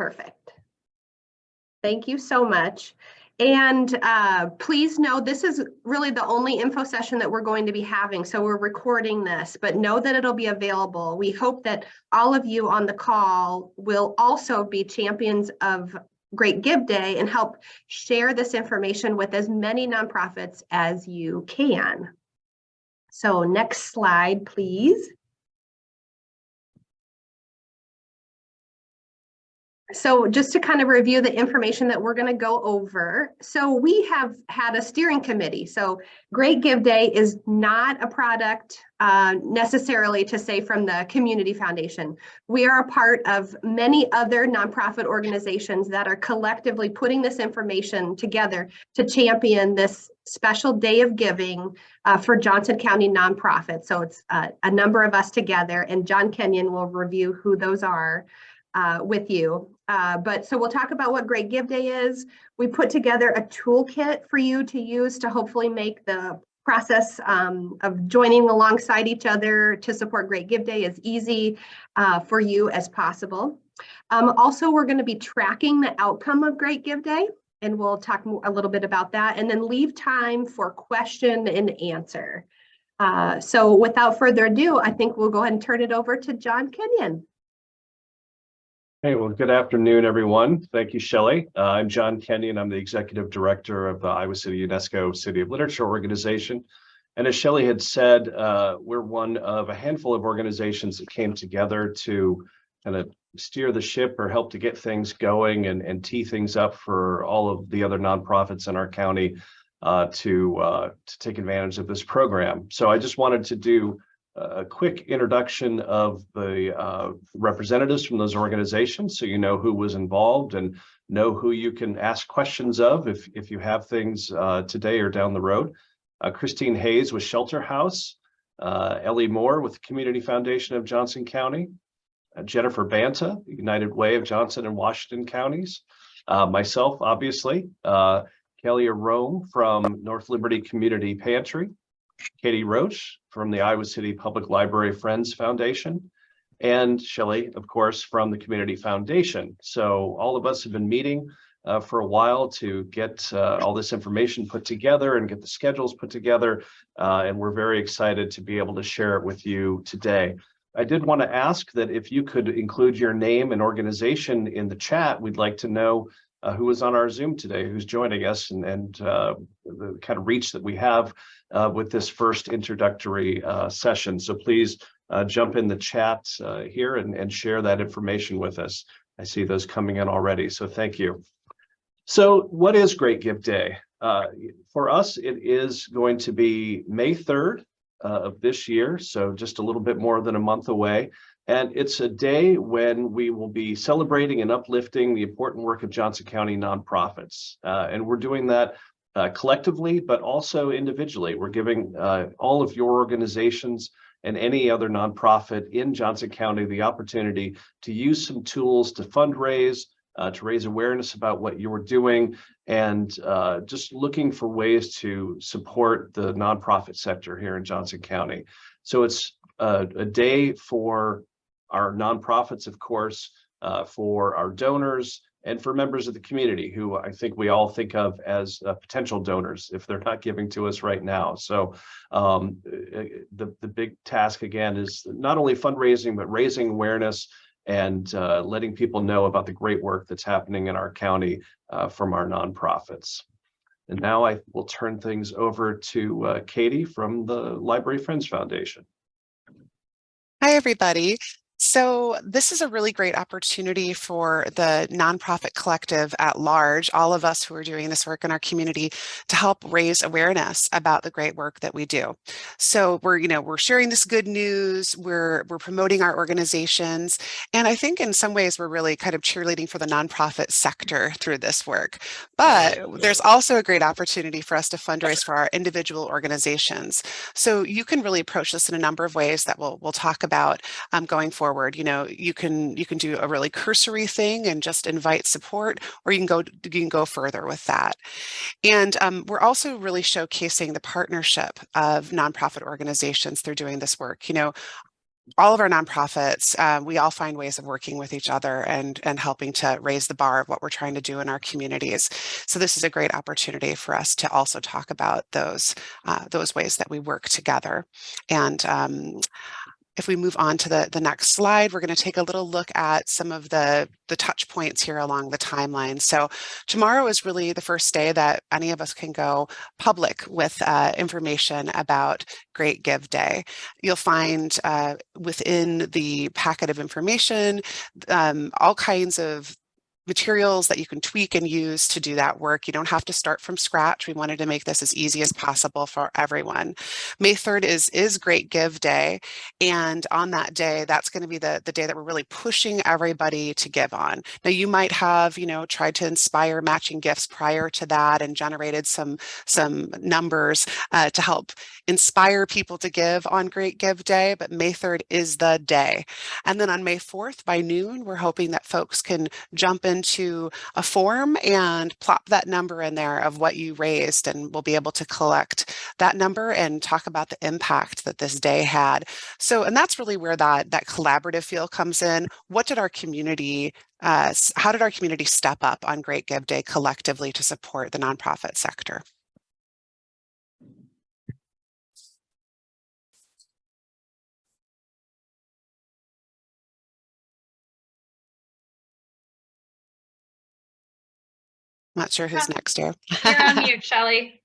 Perfect. Thank you so much. And please know this is really the only info session that we're going to be having. So we're recording this, but know that it'll be available. We hope that all of you on the call will also be champions of Great Give Day and help share this information with as many nonprofits as you can. So next slide, please. So just to kind of review the information that we're going to go over. So we have had a steering committee. So Great Give Day is not a product necessarily to say from the Community Foundation. We are a part of many other nonprofit organizations that are collectively putting this information together to champion this special day of giving for Johnson County nonprofits. So it's a number of us together, and John Kenyon will review who those are with you. But so we'll talk about what Great Give Day is. We put together a toolkit for you to use to hopefully make the process of joining alongside each other to support Great Give Day as easy for you as possible. Also, we're going to be tracking the outcome of Great Give Day, and we'll talk a little bit about that, and then leave time for question and answer. So without further ado, I think we'll go ahead and turn it over to John Kenyon. Hey, well, good afternoon, everyone. Thank you, Shelley. I'm John Kenyon. I'm the Executive Director of the Iowa City UNESCO City of Literature Organization. And as Shelley had said, we're one of a handful of organizations that came together to kind of steer the ship or help to get things going and tee things up for all of the other nonprofits in our county to take advantage of this program. So I just wanted to do a quick introduction of the representatives from those organizations, so you know who was involved and know who you can ask questions of if you have things today or down the road. Christine Hayes with Shelter House, Ellie Moore with the Community Foundation of Johnson County, Jennifer Banta, United Way of Johnson and Washington Counties, myself, obviously, Kelly Rome from North Liberty Community Pantry, Katie Roach from the Iowa City Public Library Friends Foundation, and Shelley, of course, from the Community Foundation. So all of us have been meeting for a while to get all this information put together and get the schedules put together, and we're very excited to be able to share it with you today. I did want to ask that if you could include your name and organization in the chat. We'd like to know who is on our Zoom today, who's joining us, and the kind of reach that we have with this first introductory session. So please jump in the chat here and share that information with us. I see those coming in already, so thank you. So what is Great Give Day? For us, it is going to be May 3rd of this year, so just a little bit more than a month away. And it's a day when we will be celebrating and uplifting the important work of Johnson County nonprofits. And we're doing that collectively, but also individually. We're giving all of your organizations and any other nonprofit in Johnson County the opportunity to use some tools to fundraise, to raise awareness about what you're doing, and just looking for ways to support the nonprofit sector here in Johnson County. So it's a day for our nonprofits, of course, for our donors, and for members of the community who I think we all think of as potential donors if they're not giving to us right now. So the big task again is not only fundraising, but raising awareness and letting people know about the great work that's happening in our county from our nonprofits. And now I will turn things over to Katie from the Library Friends Foundation. Hi, everybody. So this is a really great opportunity for the nonprofit collective at large, all of us who are doing this work in our community, to help raise awareness about the great work that we do. So we're sharing this good news, we're promoting our organizations, and I think in some ways we're really kind of cheerleading for the nonprofit sector through this work. But there's also a great opportunity for us to fundraise for our individual organizations. So you can really approach this in a number of ways that we'll talk about going forward. You can do a really cursory thing and just invite support, or you can go further with that. And we're also really showcasing the partnership of nonprofit organizations through doing this work. all of our nonprofits, we all find ways of working with each other and helping to raise the bar of what we're trying to do in our communities. So this is a great opportunity for us to also talk about those ways that we work together. And if we move on to the next slide, we're going to take a little look at some of the touch points here along the timeline. So tomorrow is really the first day that any of us can go public with information about Great Give Day. You'll find within the packet of information all kinds of materials that you can tweak and use to do that work. You don't have to start from scratch. We wanted to make this as easy as possible for everyone. May 3rd is Great Give Day. And on that day, that's going to be the day that we're really pushing everybody to give on. Now, you might have, tried to inspire matching gifts prior to that and generated some numbers to help inspire people to give on Great Give Day, but May 3rd is the day. And then on May 4th by noon, we're hoping that folks can jump into a form and plop that number in there of what you raised, and we'll be able to collect that number and talk about the impact that this day had. So, and that's really where that collaborative feel comes in. What did our community how did our community step up on Great Give Day collectively to support the nonprofit sector? Not sure who's next here. You're on mute, Shelley.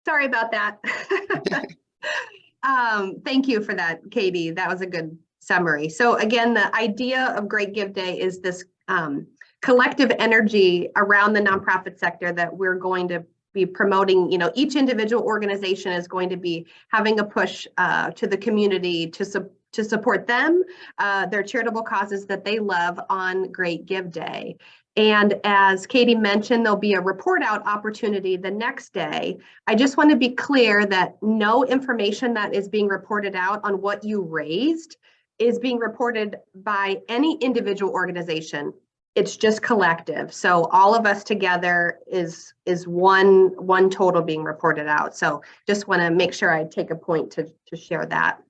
Sorry about that. Thank you for that, Katie. That was a good summary. So again, the idea of Great Give Day is this collective energy around the nonprofit sector that we're going to be promoting. Each individual organization is going to be having a push to the community to support them, their charitable causes that they love on Great Give Day. And as Katie mentioned, there'll be a report out opportunity the next day. I just want to be clear that no information that is being reported out on what you raised is being reported by any individual organization. It's just collective. So all of us together is one total being reported out. So just want to make sure I take a point to share that.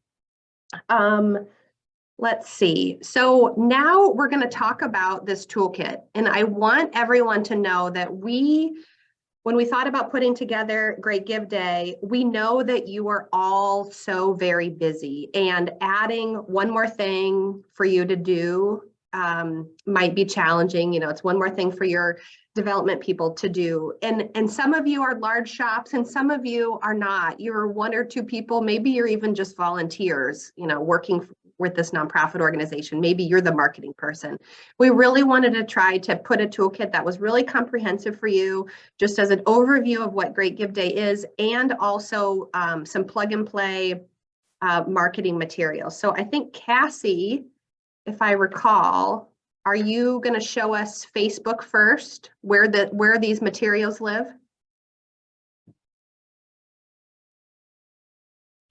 Let's see. So now we're going to talk about this toolkit, and I want everyone to know that when we thought about putting together Great Give Day, we know that you are all so very busy, and adding one more thing for you to do might be challenging. It's one more thing for your development people to do. And some of you are large shops and some of you are not. You're one or two people, maybe you're even just volunteers, working with this nonprofit organization. Maybe you're the marketing person. We really wanted to try to put a toolkit that was really comprehensive for you, just as an overview of what Great Give Day is, and also some plug and play marketing materials. So I think Cassie, if I recall, are you going to show us Facebook first, where these materials live?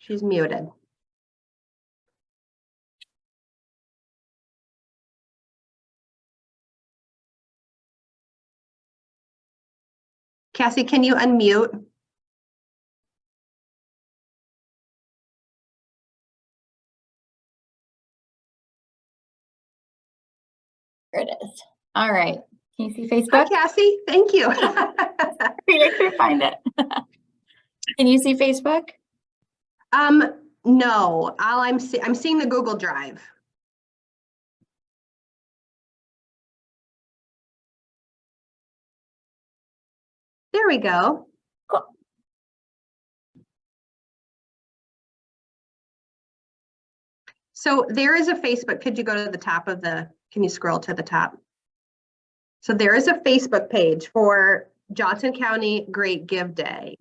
She's muted. Cassie, can you unmute? There it is. All right. Can you see Facebook? Hi, Cassie. Thank you. I couldn't find it. Can you see Facebook? No. I'm seeing the Google Drive. There we go. Cool. So there is a Facebook. Could you go to the top of can you scroll to the top? So there is a Facebook page for Johnson County Great Give Day.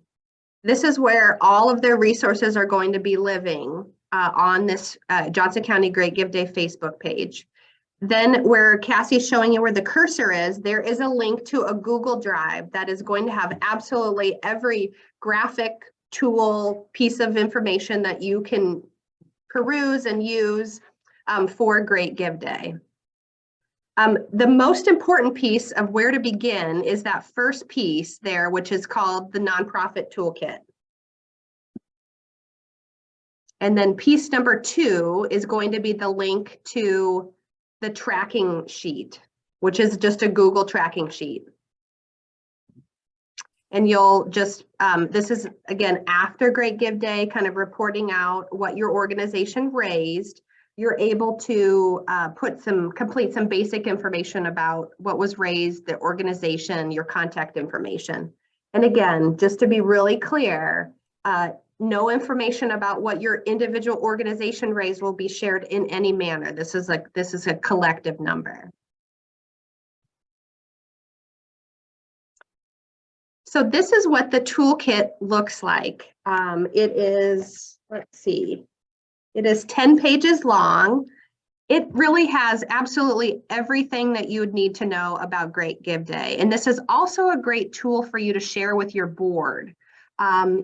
This is where all of their resources are going to be living on this Johnson County Great Give Day Facebook page. Then where Cassie's showing you where the cursor is, there is a link to a Google Drive that is going to have absolutely every graphic tool piece of information that you can peruse and use for Great Give Day. The most important piece of where to begin is that first piece there, which is called the Nonprofit Toolkit. And then piece number 2 is going to be the link to the tracking sheet, which is just a Google tracking sheet. And you'll just, this is again, after Great Give Day, kind of reporting out what your organization raised. You're able to complete some basic information about what was raised, the organization, your contact information. And again, just to be really clear, no information about what your individual organization raised will be shared in any manner. This is a collective number. So this is what the toolkit looks like. It is, let's see, it is 10 pages long. It really has absolutely everything that you would need to know about Great Give Day. And this is also a great tool for you to share with your board.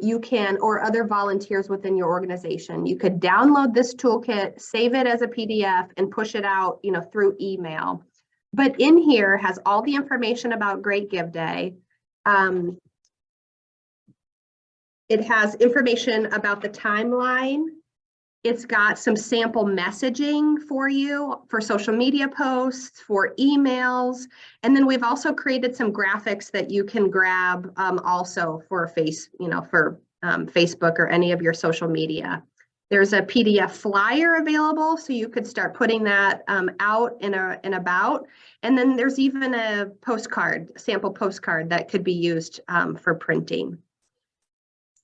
You can, or other volunteers within your organization. You could download this toolkit, save it as a PDF, and push it out, through email. But in here has all the information about Great Give Day. It has information about the timeline. It's got some sample messaging for you for social media posts, for emails. And then we've also created some graphics that you can grab also for Facebook or any of your social media. There's a PDF flyer available, so you could start putting that out and about. And then there's even a postcard, sample postcard that could be used for printing.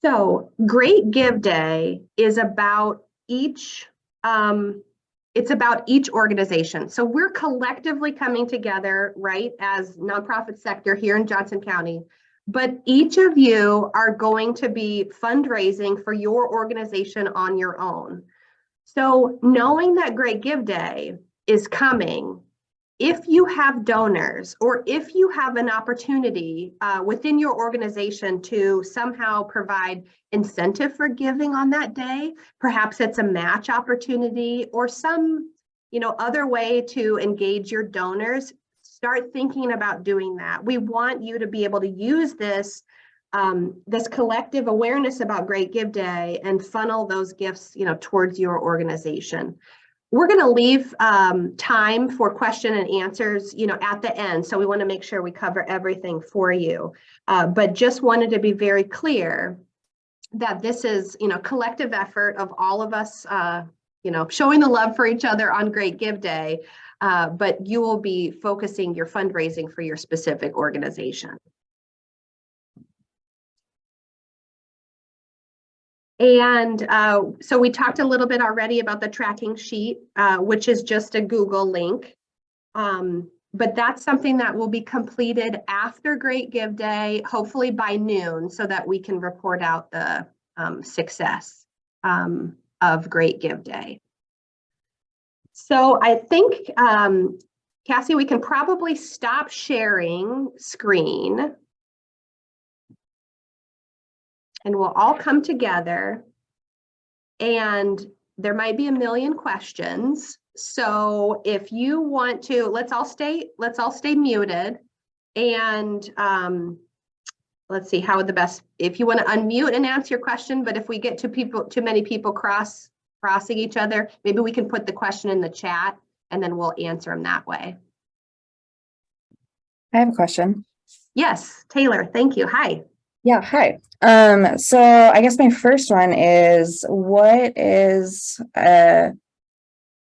So Great Give Day is about each organization. So we're collectively coming together, right, as nonprofit sector here in Johnson County, but each of you are going to be fundraising for your organization on your own. So knowing that Great Give Day is coming, if you have donors or if you have an opportunity within your organization to somehow provide incentive for giving on that day, perhaps it's a match opportunity or some other way to engage your donors, start thinking about doing that. We want you to be able to use this this collective awareness about Great Give Day and funnel those gifts towards your organization. We're going to leave time for question and answers, at the end. So we want to make sure we cover everything for you. But just wanted to be very clear that this is, collective effort of all of us, showing the love for each other on Great Give Day. But you will be focusing your fundraising for your specific organization. And so we talked a little bit already about the tracking sheet, which is just a Google link. But that's something that will be completed after Great Give Day, hopefully by noon, so that we can report out the success of Great Give Day. So I think, Cassie, we can probably stop sharing screen. And we'll all come together, and there might be a million questions. So if you want to, let's all stay muted. And let's see how the best, if you want to unmute and answer your question, but if we get too many people crossing each other, maybe we can put the question in the chat and then we'll answer them that way. I have a question. Yes, Taylor, thank you. Hi. Yeah, hi. So I guess my first one is,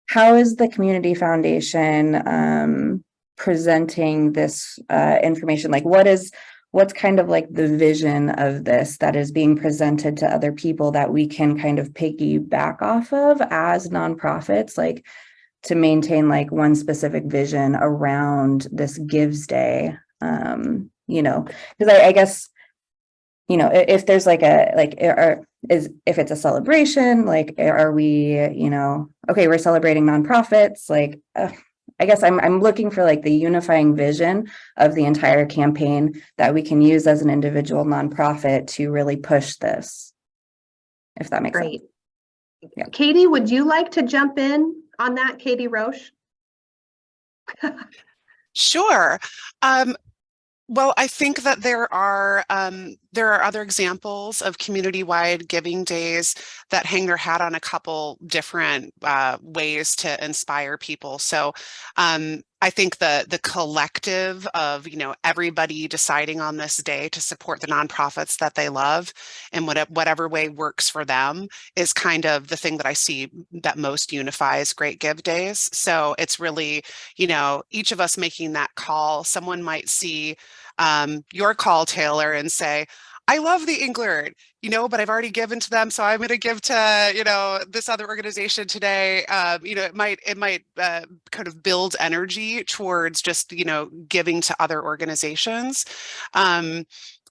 how is the Community Foundation presenting this information? Like what's kind of like the vision of this that is being presented to other people that we can kind of piggyback off of as nonprofits, like to maintain like one specific vision around this Gives Day? Because I guess, if there's like if it's a celebration, like, are we, okay, we're celebrating nonprofits, like, I guess I'm looking for like the unifying vision of the entire campaign that we can use as an individual nonprofit to really push this, if that makes sense. Yeah. Katie, would you like to jump in on that, Katie Roche? Sure. Well, I think that there are other examples of community-wide giving days that hang their hat on a couple different ways to inspire people. So I think the collective of, you know, everybody deciding on this day to support the nonprofits that they love and whatever way works for them is kind of the thing that I see that most unifies Great Give Days. So it's really, you know, each of us making that call. Someone might see your call, Taylor, and say, I love the Englert, you know, but I've already given to them, so I'm going to give to, you know, this other organization today. You know, it might kind of build energy towards just, you know, giving to other organizations. I'm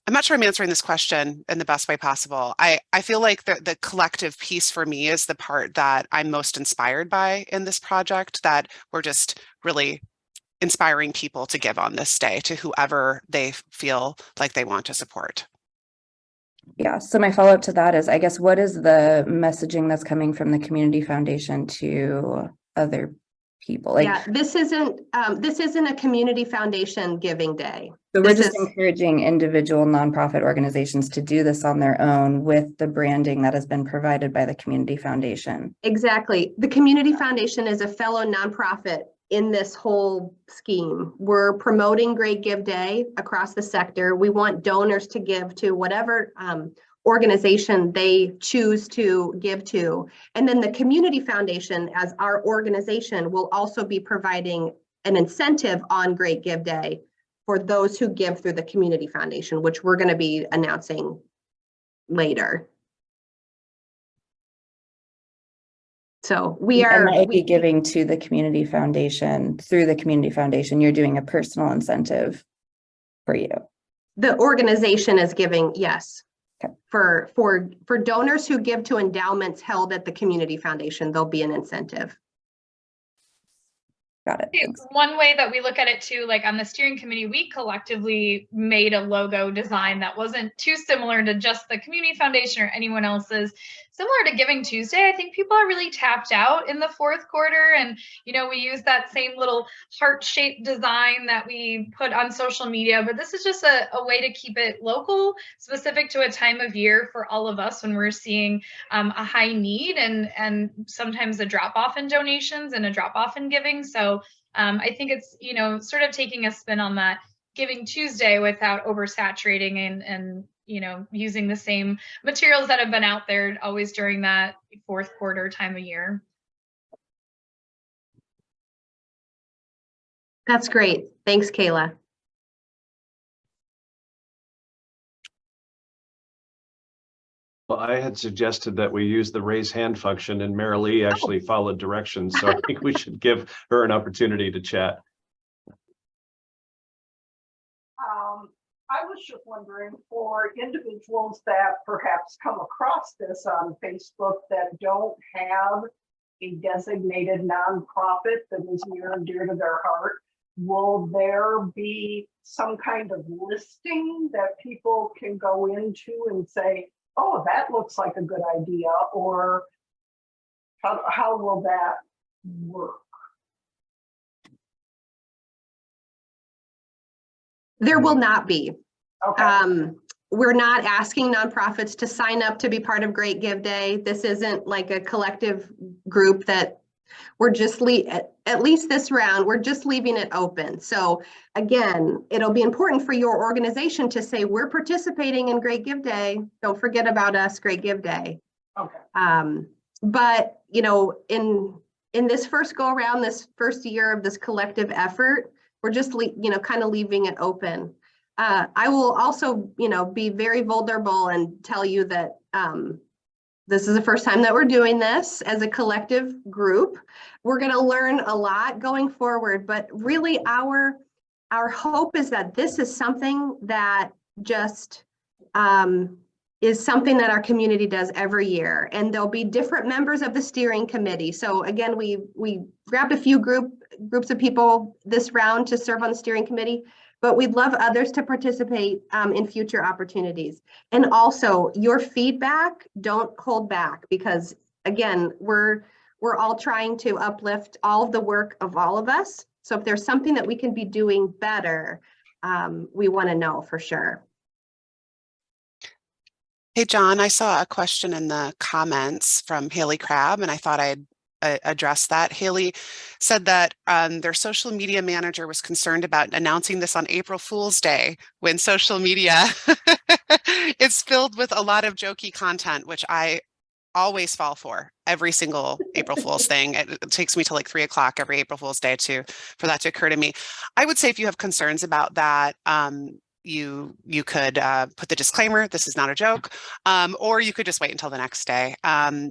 not sure I'm answering this question in the best way possible. I feel like the collective piece for me is the part that I'm most inspired by in this project, that we're just really inspiring people to give on this day to whoever they feel like they want to support. Yeah, so my follow-up to that is, I guess, what is the messaging that's coming from the Community Foundation to other people? Like, Yeah, this isn't a community foundation giving day. so we're This just is- encouraging individual nonprofit organizations to do this on their own with the branding that has been provided by the Community Foundation. Exactly. The Community Foundation is a fellow nonprofit in this whole scheme. We're promoting Great Give Day across the sector. We want donors to give to whatever organization they choose to give to. And then the Community Foundation, as our organization, will also be providing an incentive on Great Give Day for those who give through the Community Foundation, which we're going to be announcing later. So we And are that would be giving to the Community Foundation. Through the Community Foundation, you're doing a personal incentive for you. The organization is giving, yes. Okay. For donors who give to endowments held at the Community Foundation, there'll be an incentive. Got it. Thanks. One way that we look at it too, like on the steering committee, we collectively made a logo design that wasn't too similar to just the Community Foundation or anyone else's. Similar to Giving Tuesday, I think people are really tapped out in the fourth quarter. And, you know, we use that same little heart-shaped design that we put on social media, but this is just a way to keep it local, specific to a time of year for all of us when we're seeing a high need and sometimes a drop-off in donations and a drop-off in giving. So I think it's, you know, sort of taking a spin on that Giving Tuesday without oversaturating and you know, using the same materials that have been out there always during that fourth quarter time of year. That's great. Thanks, Kayla. Well, I had suggested that we use the raise hand function, and Mary Lee actually followed directions. So I think we should give her an opportunity to chat. I was just wondering, for individuals that perhaps come across this on Facebook that don't have a designated nonprofit that is near and dear to their heart, will there be some kind of listing that people can go into and say, oh, that looks like a good idea? Or how will that work? There will not be. Okay. We're not asking nonprofits to sign up to be part of Great Give Day. This isn't like a collective group that we're just at least this round, we're just leaving it open. So again, it'll be important for your organization to say, we're participating in Great Give Day. Don't forget about us, Great Give Day. Okay. But you know, in this first go around, this first year of this collective effort, we're just, you know, kind of leaving it open. I will also, you know, be very vulnerable and tell you that this is the first time that we're doing this as a collective group. We're going to learn a lot going forward, but really our hope is that this is something that just is something that our community does every year, and there'll be different members of the steering committee. So again, we grabbed a few groups of people this round to serve on the steering committee, but we'd love others to participate in future opportunities. And also your feedback, don't hold back, because again, we're all trying to uplift all of the work of all of us. So if there's something that we can be doing better, we want to know for sure. Hey, John, I saw a question in the comments from Haley Crabb, and I thought I'd address that. Haley said that their social media manager was concerned about announcing this on April Fool's Day when social media is filled with a lot of jokey content, which I always fall for every single April Fool's thing. It takes me to like 3 o'clock every April Fool's Day for that to occur to me. I would say if you have concerns about that, you could put the disclaimer, this is not a joke, or you could just wait until the next day.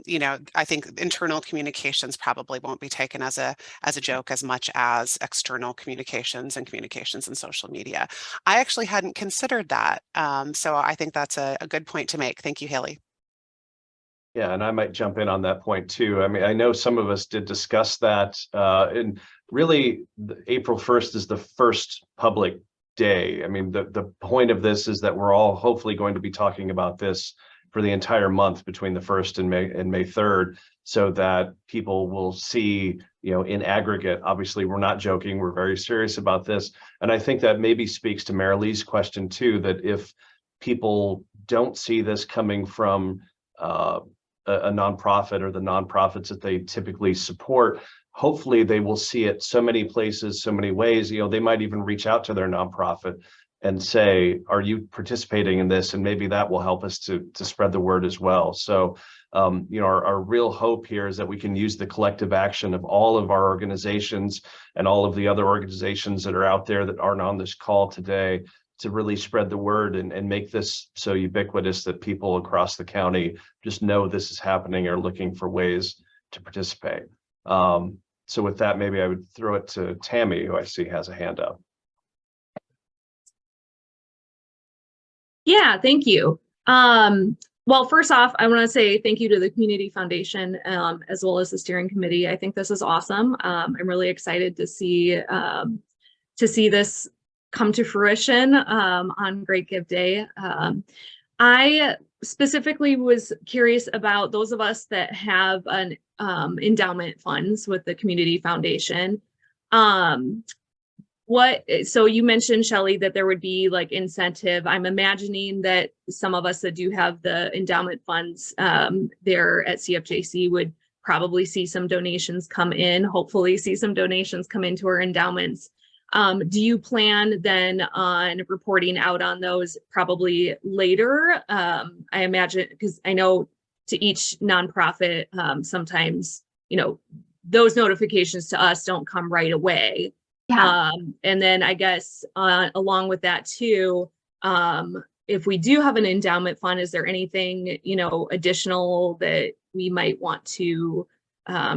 You know, I think internal communications probably won't be taken as a joke as much as external communications and communications in social media. I actually hadn't considered that. So I think that's a good point to make. Thank you, Haley. Yeah, and I might jump in on that point too. I mean, I know some of us did discuss that, and really April 1st is the first public day. I mean, the point of this is that we're all hopefully going to be talking about this for the entire month between the 1st and May 3rd, so that people will see, you know, in aggregate. Obviously, we're not joking, we're very serious about this. And I think that maybe speaks to Marilee's question too, that if people don't see this coming from a nonprofit or the nonprofits that they typically support, hopefully they will see it so many places, so many ways. You know, they might even reach out to their nonprofit and say, are you participating in this? And maybe that will help us to spread the word as well. So, you know, our real hope here is that we can use the collective action of all of our organizations and all of the other organizations that are out there that aren't on this call today to really spread the word and make this so ubiquitous that people across the county just know this is happening or looking for ways to participate. So with that, maybe I would throw it to Tammy, who I see has a hand up. Yeah, thank you. Well, first off, I want to say thank you to the Community Foundation, as well as the steering committee. I think this is awesome. I'm really excited to see this come to fruition on Great Give Day. I specifically was curious about those of us that have an endowment funds with the Community Foundation. So you mentioned, Shelley, that there would be like incentive. I'm imagining that some of us that do have the endowment funds there at CFJC would probably see some donations come in, hopefully see some donations come into our endowments. Do you plan then on reporting out on those probably later? I imagine, because I know to each nonprofit, sometimes, you know, those notifications to us don't come right away. Yeah. And then I guess along with that too, if we do have an endowment fund, is there anything, you know, additional that we might want to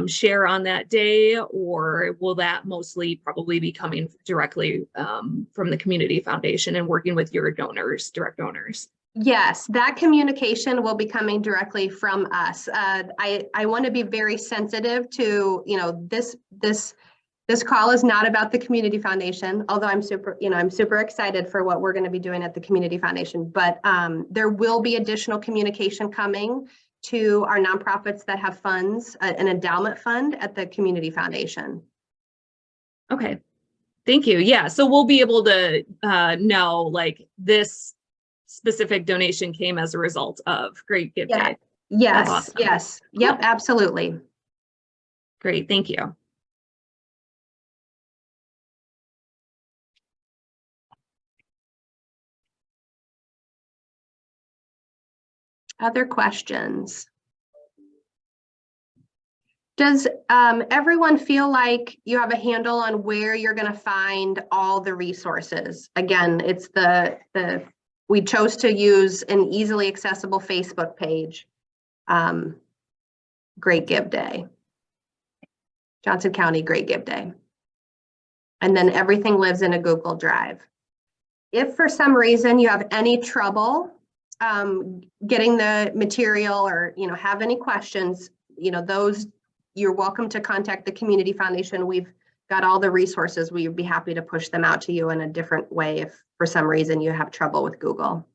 share on that day, or will that mostly probably be coming directly from the Community Foundation and working with your donors, direct donors? Yes, that communication will be coming directly from us. I want to be very sensitive to, you know, this call is not about the Community Foundation, although I'm super excited for what we're going to be doing at the Community Foundation, but there will be additional communication coming to our nonprofits that have funds, an endowment fund at the Community Foundation. Okay, thank you. Yeah, so we'll be able to know like this specific donation came as a result of Great Give Day. Yes, awesome. Yes, yep, Cool. Absolutely. Great, thank you. Other questions? Does everyone feel like you have a handle on where you're going to find all the resources? Again, it's we chose to use an easily accessible Facebook page. Great Give Day. Johnson County Great Give Day. And then everything lives in a Google Drive. If for some reason you have any trouble getting the material, or have any questions, you're welcome to contact the Community Foundation. We've got all the resources. We'd be happy to push them out to you in a different way if for some reason you have trouble with Google.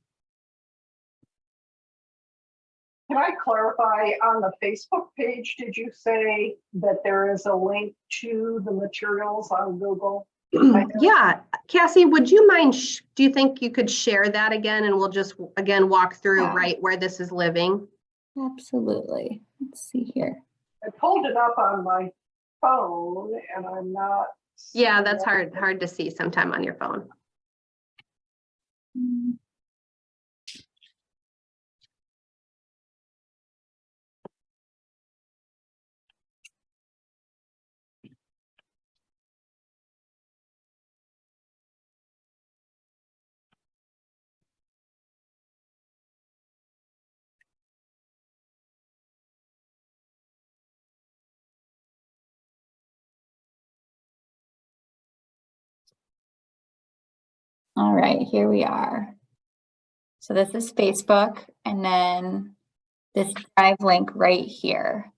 Can I clarify, on the Facebook page, did you say that there is a link to the materials on Google? Yeah, Cassie, would you mind, do you think you could share that again and we'll just, again, walk through Yeah. right where this is living? Absolutely. Let's see here. I pulled it up on my phone and I'm not. Yeah, that's seeing it. hard to see sometime on your phone. Mm, All right, here we are. So this is Facebook, and then this drive link right here.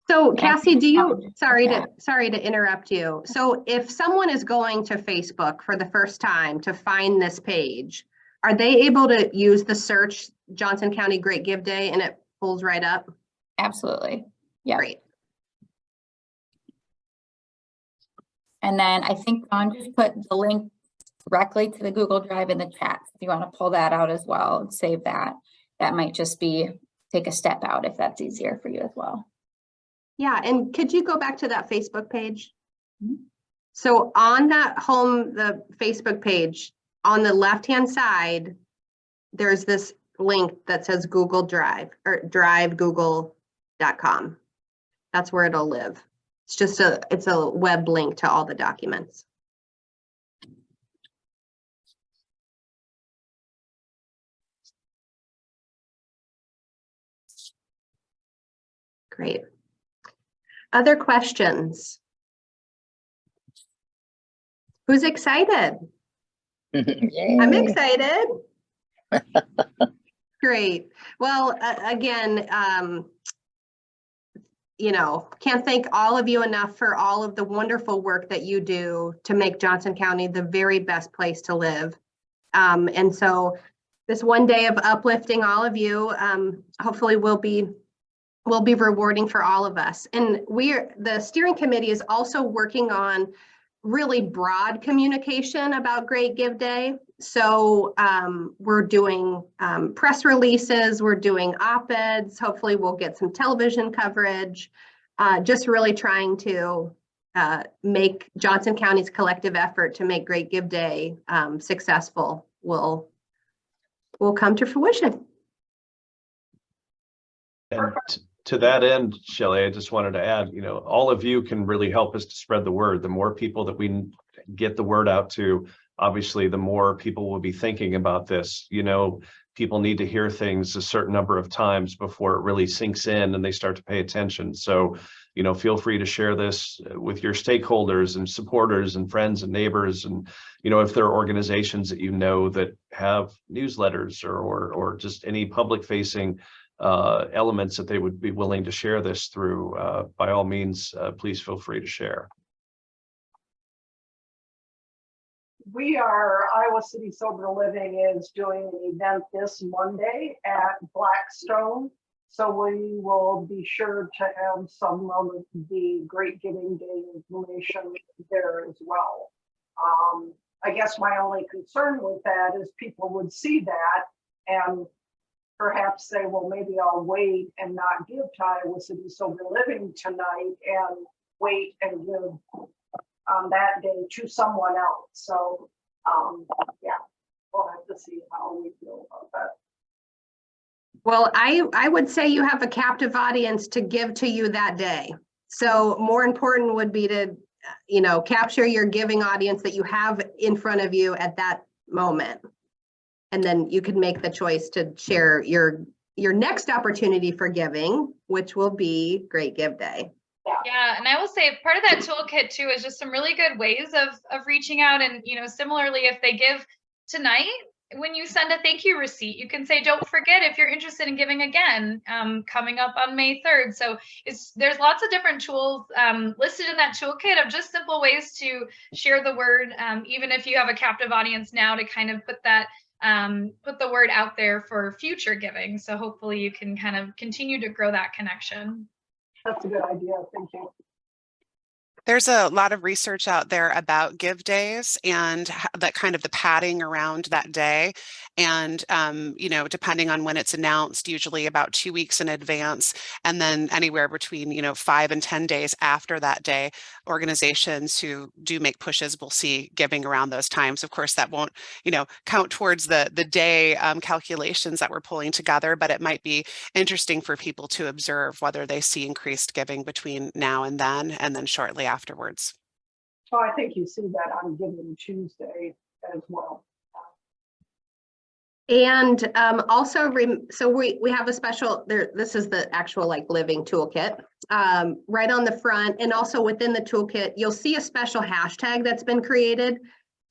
So And I Cassie, can do you, sound sorry to interrupt you. So if someone is going to Facebook for the first time to find this page, are they able to use the search Johnson County Great Give Day and it pulls right up? Absolutely. Yeah. Great. And then I think Dawn just put the link directly to the Google Drive in the chat. If you want to pull that out as well and save that, that might just be take a step out if that's easier for you as well. Yeah, and could you go back to that Facebook page? Mhm. So on that the Facebook page, on the left-hand side, there's this link that says Google Drive or drivegoogle.com. That's where it'll live. It's a web link to all the documents. Great. Other questions? Who's excited? I'm excited. Great. Well, again, can't thank all of you enough for all of the wonderful work that you do to make Johnson County the very best place to live. And so this one day of uplifting all of you, hopefully will be rewarding for all of us. And the steering committee is also working on really broad communication about Great Give Day. So we're doing press releases, we're doing op-eds, hopefully we'll get some television coverage, just really trying to make Johnson County's collective effort to make Great Give Day successful will come to fruition. And to that end, Shelley, I just wanted to add, all of you can really help us to spread the word. The more people that we get the word out to, obviously, the more people will be thinking about this. People need to hear things a certain number of times before it really sinks in and they start to pay attention. So, feel free to share this with your stakeholders and supporters and friends and neighbors. And, if there are organizations that that have newsletters or just any public facing elements that they would be willing to share this through, by all means, please feel free to share. Iowa City Sober Living is doing an event this Monday at Blackstone. So we will be sure to have some of the Great Giving Day information there as well. I guess my only concern with that is people would see that and perhaps say, well, maybe I'll wait and not give to Iowa City Sober Living tonight and wait and give that day to someone else. So, yeah, we'll have to see how we feel about that. Well, I would say you have a captive audience to give to you that day. So more important would be to, capture your giving audience that you have in front of you at that moment. And then you can make the choice to share your next opportunity for giving, which will be Great Give Day. Yeah, and I will say part of that toolkit too is just some really good ways of reaching out. And similarly, if they give tonight, when you send a thank you receipt, you can say, don't forget if you're interested in giving again, coming up on May 3rd. So there's lots of different tools listed in that toolkit of just simple ways to share the word, even if you have a captive audience now, to kind of put the word out there for future giving. So hopefully you can kind of continue to grow that connection. That's a good idea. Thank you. There's a lot of research out there about give days and that kind of the padding around that day. And, you know, depending on when it's announced, usually about 2 weeks in advance, and then anywhere between, you know, 5 and 10 days after that day, organizations who do make pushes will see giving around those times. Of course, that won't, you know, count towards the day calculations that we're pulling together, but it might be interesting for people to observe whether they see increased giving between now and then shortly afterwards. So I think you see that on Giving Tuesday as well. And also, so we have a special there. This is the actual like living toolkit right on the front, and also within the toolkit, you'll see a special hashtag that's been created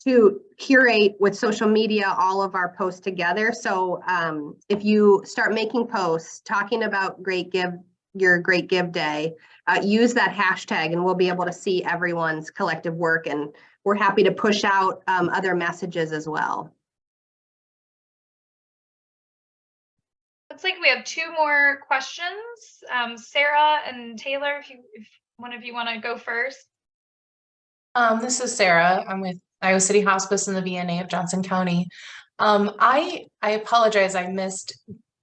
to curate with social media all of our posts together. So if you start making posts talking about your Great Give Day, use that hashtag, and we'll be able to see everyone's collective work. And we're happy to push out other messages as well. Looks like we have 2 more questions. Sarah and Taylor, if one of you want to go first. This is Sarah. I'm with Iowa City Hospice in the VNA of Johnson County. I apologize, I missed.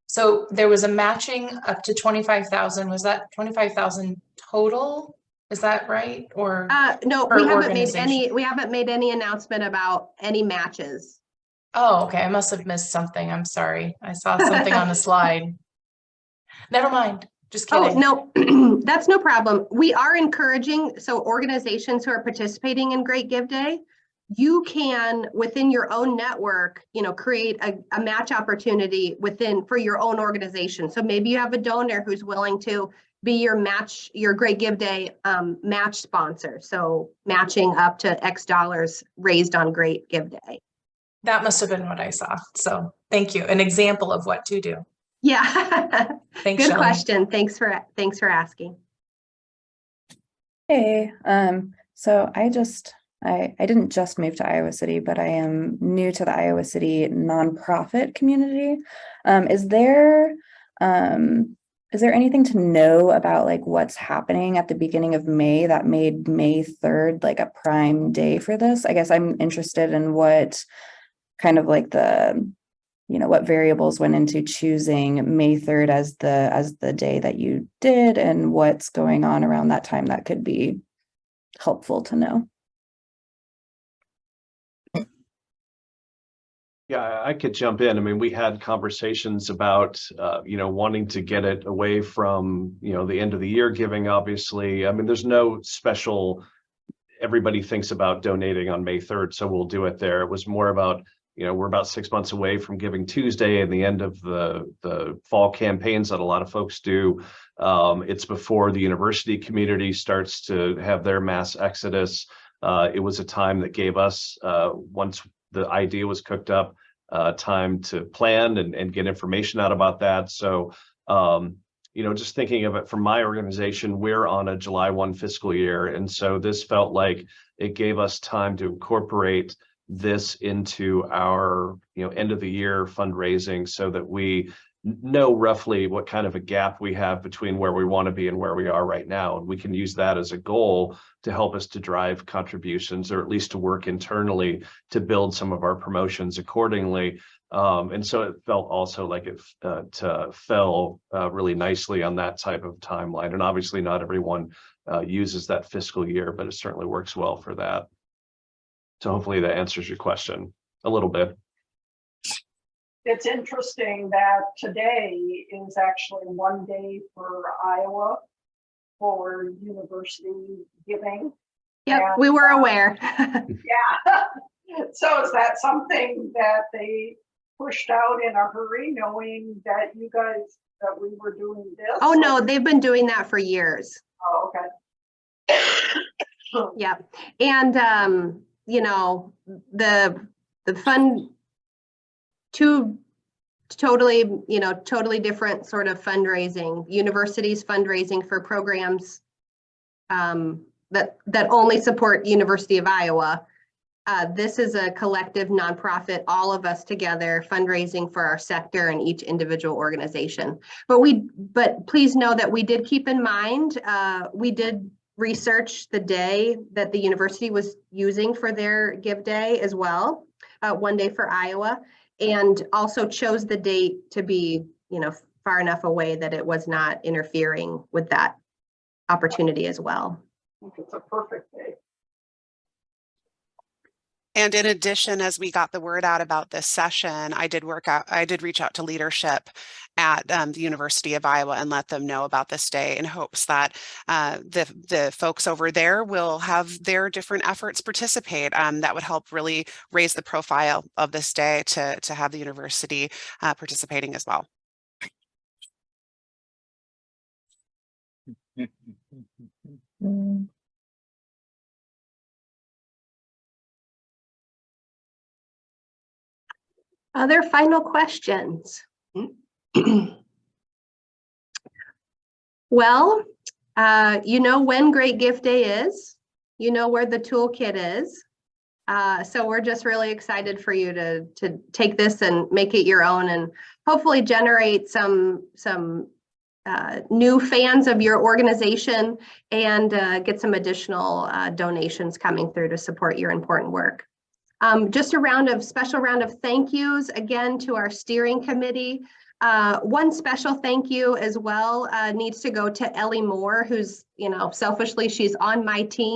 So there was a matching up to 25,000. Was that 25,000 total? Is that right? Or no, we haven't made any announcement about any matches. Oh, okay. I must have missed something. I'm sorry. I saw something on the slide. Never mind. Just kidding. Oh, no, that's no problem. We are encouraging, so organizations who are participating in Great Give Day, you can, within your own network, you know, create a match opportunity for your own organization. So maybe you have a donor who's willing to be your Great Give Day match sponsor. So matching up to X dollars raised on Great Give Day. That must have been what I saw. So thank you. An example of what to do. Yeah. Thanks, Good Shelley. question. Thanks for asking. Hey, so I didn't just move to Iowa City, but I am new to the Iowa City nonprofit community. Is there anything to know about like what's happening at the beginning of May that made May 3rd like a prime day for this? I guess I'm interested in what kind of like what variables went into choosing May 3rd as the day that you did, and what's going on around that time that could be helpful to know. Yeah, I could jump in. I mean, we had conversations about, wanting to get it away from, the end of the year giving, obviously. I mean, there's no special, everybody thinks about donating on May 3rd, so we'll do it there. It was more about, we're about 6 months away from Giving Tuesday and the end of the fall campaigns that a lot of folks do. It's before the university community starts to have their mass exodus. It was a time that gave us, once the idea was cooked up, time to plan and get information out about that. So, just thinking of it from my organization, we're on a July 1 fiscal year. And so this felt like it gave us time to incorporate this into our, end of the year fundraising so that we know roughly what kind of a gap we have between where we want to be and where we are right now. And we can use that as a goal to help us to drive contributions, or at least to work internally to build some of our promotions accordingly. And so it felt also like it fell really nicely on that type of timeline. And obviously not everyone uses that fiscal year, but it certainly works well for that. So hopefully that answers your question a little bit. It's interesting that today is actually one day for Iowa for university giving. Yep, And, we were aware. Yeah. So is that something that they pushed out in a hurry, knowing that that we were doing this? Oh, no, they've been doing that for years. Oh, okay. Yep. And, the fund, two totally different sort of fundraising. Universities fundraising for programs that only support University of Iowa. This is a collective nonprofit, all of us together fundraising for our sector and each individual organization. But please know that we did keep in mind, we did researched the day that the university was using for their Give Day as well, One Day for Iowa, and also chose the date to be, far enough away that it was not interfering with that opportunity as well. I think it's a perfect day. And in addition, as we got the word out about this session, I did reach out to leadership at the University of Iowa and let them know about this day in hopes that the folks over there will have their different efforts participate. That would help really raise the profile of this day to have the university participating as well. Other final questions? Well, you know when Great Gift Day is, you know where the toolkit is. So we're just really excited for you to take this and make it your own and hopefully generate some new fans of your organization and get some additional donations coming through to support your important work. Just a special round of thank yous again to our steering committee. One special thank you as well needs to go to Ellie Moore, who's, selfishly, she's on my team.